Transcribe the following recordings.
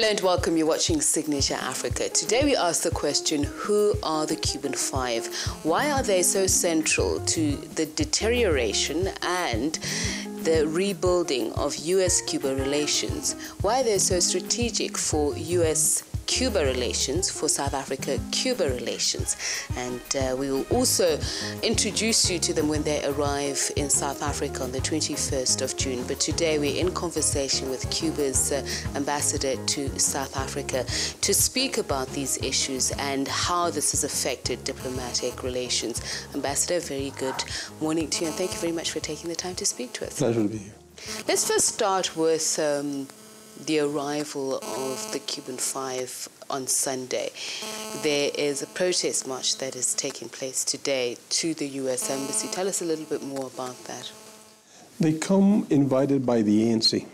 Hello and welcome. You're watching Signature Africa. Today we ask the question, who are the Cuban Five? Why are they so central to the deterioration and the rebuilding of U.S.-Cuba relations? Why are they so strategic for U.S.-Cuba relations, for South Africa-Cuba relations? And we will also introduce you to them when they arrive in South Africa on the 21st of June. But today we're in conversation with Cuba's ambassador to South Africa to speak about these issues and how this has affected diplomatic relations. Ambassador, very good morning to you, and thank you very much for taking the time to speak to us. Pleasure to be here. Let's first start with the arrival of the Cuban Five on Sunday. There is a protest march that is taking place today to the U.S. Embassy. Tell us a little bit more about that. They come invited by the ANC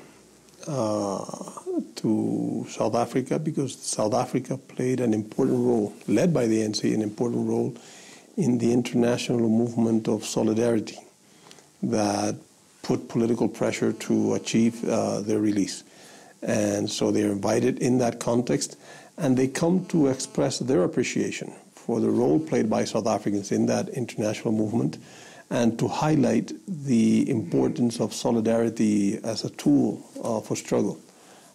to South Africa because South Africa played an important role, led by the ANC, an important role in the international movement of solidarity that put political pressure to achieve their release. And so they're invited in that context, and they come to express their appreciation for the role played by South Africans in that international movement and to highlight the importance of solidarity as a tool for struggle.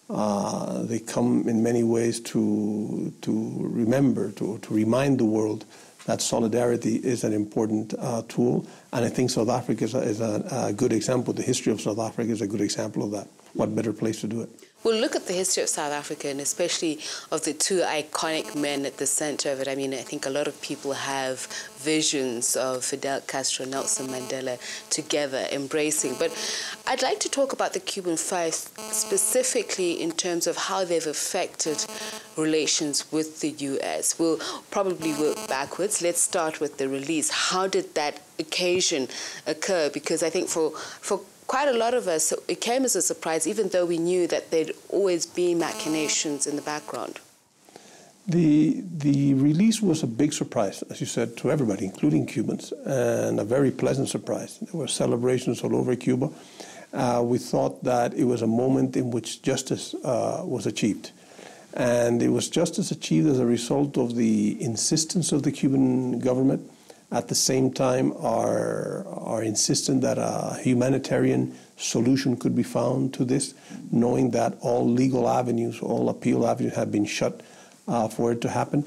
They come in many ways to remember, to remind the world that solidarity is an important tool, and I think South Africa is a good example. The history of South Africa is a good example of that. What better place to do it? We'll look at the history of South Africa, and especially of the two iconic men at the center of it. I mean, I think a lot of people have visions of Fidel Castro and Nelson Mandela together embracing. But I'd like to talk about the Cuban Five specifically in terms of how they've affected relations with the U.S. We'll probably work backwards. Let's start with the release. How did that occasion occur? Because I think for quite a lot of us, it came as a surprise, even though we knew that there'd always been machinations in the background. The release was a big surprise, as you said, to everybody, including Cubans, and a very pleasant surprise. There were celebrations all over Cuba. We thought that it was a moment in which justice was achieved. And it was justice achieved as a result of the insistence of the Cuban government. At the same time, our insistence that a humanitarian solution could be found to this, knowing that all legal avenues, all appeal avenues have been shut for it to happen.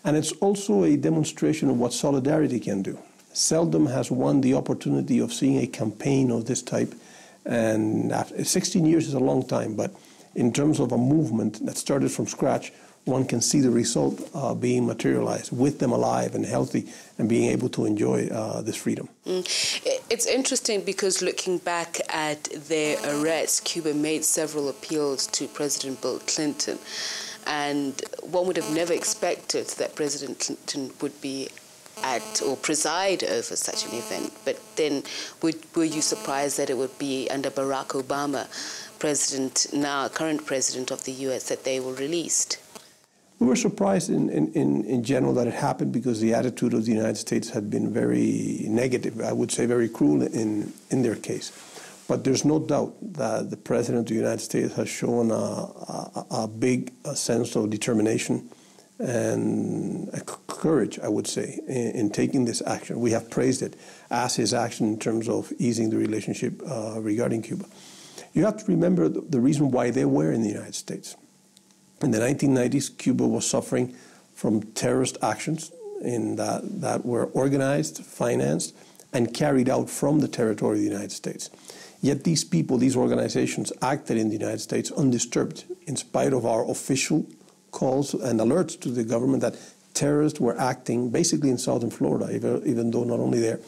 And it's also a demonstration of what solidarity can do. Seldom has one the opportunity of seeing a campaign of this type. And 16 years is a long time, but in terms of a movement that started from scratch, one can see the result being materialized with them alive and healthy and being able to enjoy this freedom. It's interesting because looking back at their arrest, Cuba made several appeals to President Bill Clinton, and one would have never expected that President Clinton would be at or preside over such an event. But then were you surprised that it would be under Barack Obama, current president of the U.S., that they were released? We were surprised in general that it happened because the attitude of the United States had been very negative, I would say very cruel in their case. But there's no doubt that the President of the United States has shown a big sense of determination and courage, I would say, in taking this action. We have praised it as his action in terms of easing the relationship regarding Cuba. You have to remember the reason why they were in the United States. In the 1990s, Cuba was suffering from terrorist actions that were organized, financed, and carried out from the territory of the United States. Yet these people, these organizations, acted in the United States undisturbed, in spite of our official calls and alerts to the government that terrorists were acting basically in southern Florida, even though not only there,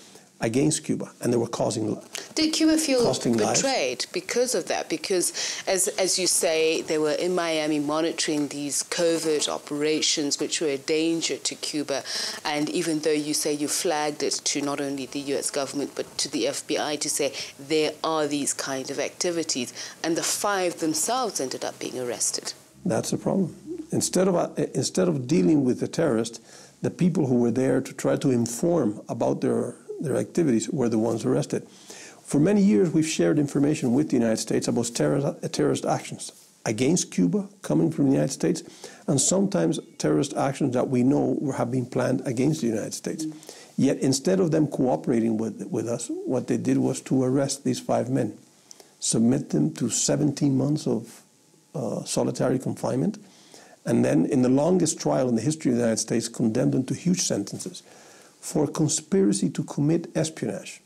against Cuba, and they were causing. Did Cuba feel betrayed lives because of that? Because, as you say, they were in Miami monitoring these covert operations which were a danger to Cuba, and even though you say you flagged it to not only the U.S. government but to the FBI to say there are these kind of activities, and the five themselves ended up being arrested. That's the problem. Instead of dealing with the terrorists, the people who were there to try to inform about their activities were the ones arrested. For many years, we've shared information with the United States about terrorist actions against Cuba coming from the United States, and sometimes terrorist actions that we know have been planned against the United States. Yet instead of them cooperating with us, what they did was to arrest these 5 men, submit them to 17 months of solitary confinement, and then in the longest trial in the history of the United States, condemned them to huge sentences for conspiracy to commit espionage.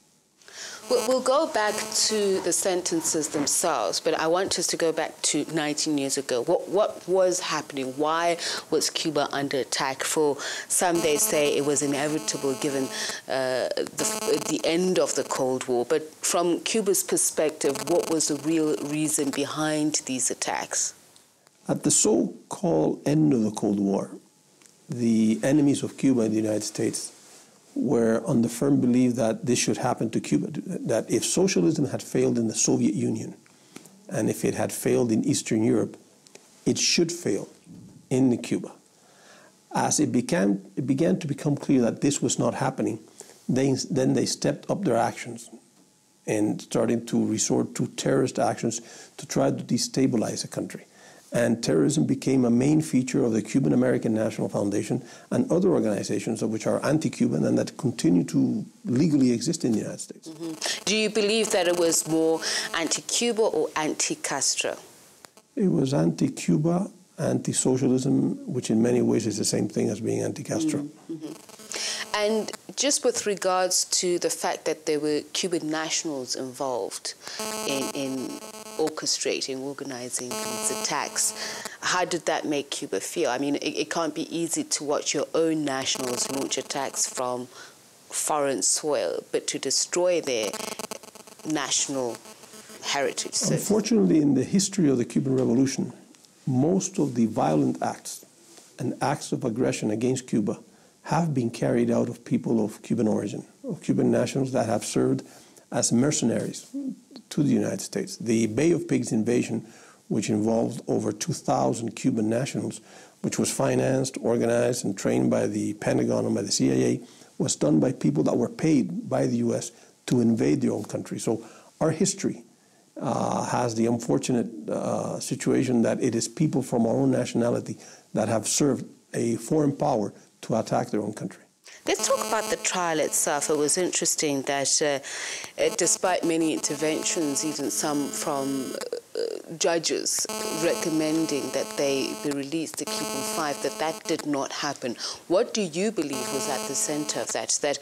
We'll go back to the sentences themselves, but I want us to go back to 19 years ago. What was happening? Why was Cuba under attack? For some, they say it was inevitable given the end of the Cold War. But from Cuba's perspective, what was the real reason behind these attacks? At the so-called end of the Cold War, the enemies of Cuba and the United States were on the firm belief that this should happen to Cuba, that if socialism had failed in the Soviet Union and if it had failed in Eastern Europe, it should fail in Cuba. As it began to become clear that this was not happening, then they stepped up their actions and started to resort to terrorist actions to try to destabilize the country. And terrorism became a main feature of the Cuban American National Foundation and other organizations which are anti-Cuban and that continue to legally exist in the United States. Mm-hmm. Do you believe that it was more anti-Cuba or anti-Castro? It was anti-Cuba, anti-socialism, which in many ways is the same thing as being anti-Castro. Mm-hmm. And just with regards to the fact that there were Cuban nationals involved in orchestrating, organizing these attacks, how did that make Cuba feel? I mean, it can't be easy to watch your own nationals launch attacks from foreign soil, but to destroy their national heritage. Unfortunately, in the history of the Cuban Revolution, most of the violent acts and acts of aggression against Cuba have been carried out of people of Cuban origin, of Cuban nationals that have served as mercenaries to the United States. The Bay of Pigs invasion, which involved over 2,000 Cuban nationals, which was financed, organized, and trained by the Pentagon and by the CIA, was done by people that were paid by the U.S. to invade their own country. So our history has the unfortunate situation that it is people from our own nationality that have served a foreign power to attack their own country. Let's talk about the trial itself. It was interesting that despite many interventions, even some from judges recommending that they be released, the Cuban Five, that did not happen. What do you believe was at the center of that? That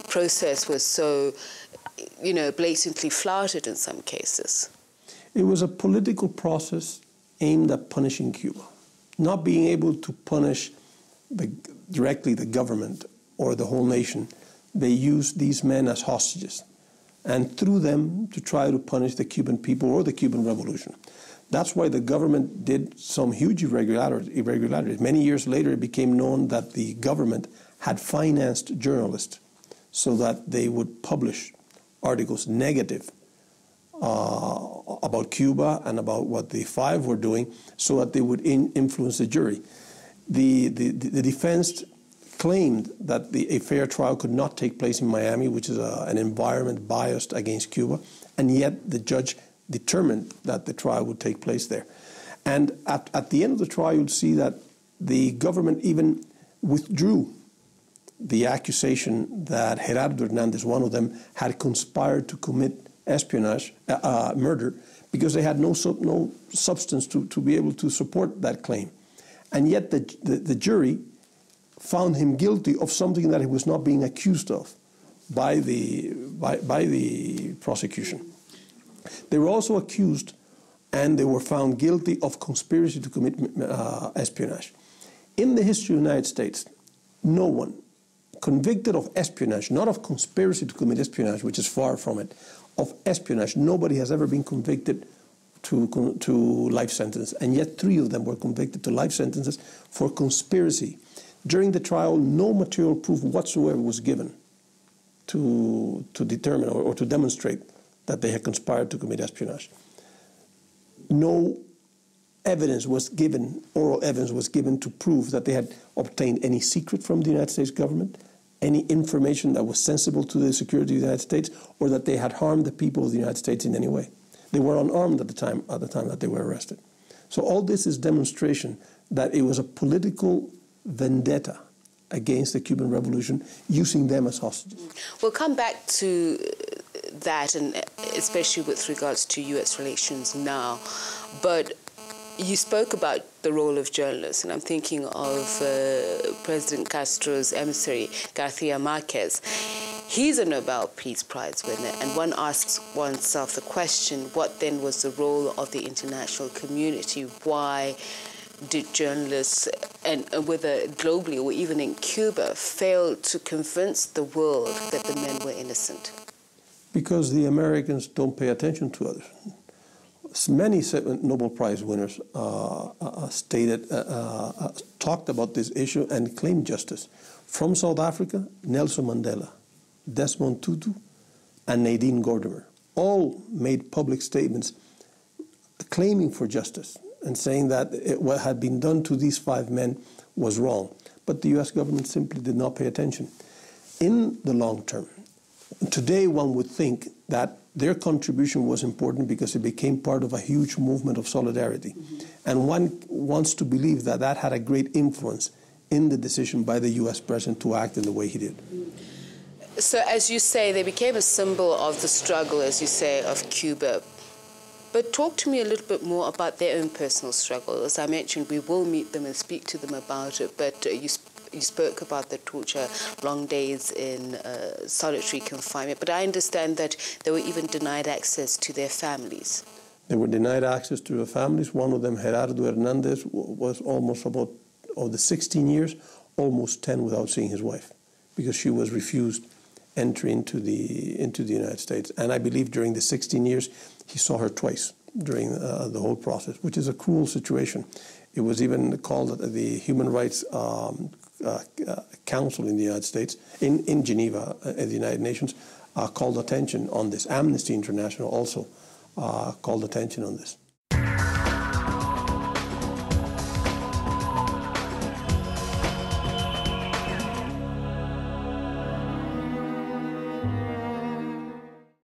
process was so, blatantly flouted in some cases. It was a political process aimed at punishing Cuba, not being able to punish directly the government or the whole nation. They used these men as hostages and through them to try to punish the Cuban people or the Cuban Revolution. That's why the government did some huge irregularities. Many years later, it became known that the government had financed journalists so that they would publish articles negative about Cuba and about what the Five were doing so that they would influence the jury. The defense claimed that a fair trial could not take place in Miami, which is an environment biased against Cuba, and yet the judge determined that the trial would take place there. And at the end of the trial, you'd see that the government even withdrew the accusation that Gerardo Hernandez, one of them, had conspired to commit espionage, murder, because they had no substance to be able to support that claim. And yet the jury found him guilty of something that he was not being accused of by the prosecution. They were also accused and they were found guilty of conspiracy to commit espionage. In the history of the United States, no one convicted of espionage, not of conspiracy to commit espionage, which is far from it, of espionage, nobody has ever been convicted to life sentence, and yet 3 of them were convicted to life sentences for conspiracy. During the trial, no material proof whatsoever was given to determine or to demonstrate that they had conspired to commit espionage. No evidence was given, oral evidence was given to prove that they had obtained any secret from the United States government, any information that was sensible to the security of the United States, or that they had harmed the people of the United States in any way. They were unarmed at the time that they were arrested. So all this is demonstration that it was a political vendetta against the Cuban Revolution, using them as hostages. We'll come back to that, and especially with regards to U.S. relations now. But you spoke about the role of journalists, and I'm thinking of President Castro's emissary, Garcia Marquez. He's a Nobel Peace Prize winner, and one asks oneself the question, what then was the role of the international community? Why did journalists, and whether globally or even in Cuba, fail to convince the world that the men were innocent? Because the Americans don't pay attention to others. Many Nobel Prize winners talked about this issue and claimed justice. From South Africa, Nelson Mandela, Desmond Tutu, and Nadine Gordimer all made public statements claiming for justice and saying that what had been done to these 5 men was wrong. But the U.S. government simply did not pay attention. In the long term, today one would think that their contribution was important because it became part of a huge movement of solidarity. Mm-hmm. And one wants to believe that that had a great influence in the decision by the U.S. president to act in the way he did. So as you say, they became a symbol of the struggle, as you say, of Cuba. But talk to me a little bit more about their own personal struggle. As I mentioned, we will meet them and speak to them about it, but you spoke about the torture, long days in solitary confinement. But I understand that they were even denied access to their families. They were denied access to their families. One of them, Gerardo Hernandez, was almost about, of the 16 years, almost 10 without seeing his wife, because she was refused entry into the United States. And I believe during the 16 years, he saw her twice during the whole process, which is a cruel situation. It was even called the Human Rights Council in the United States, in Geneva, at the United Nations, called attention on this. Amnesty International also called attention on this.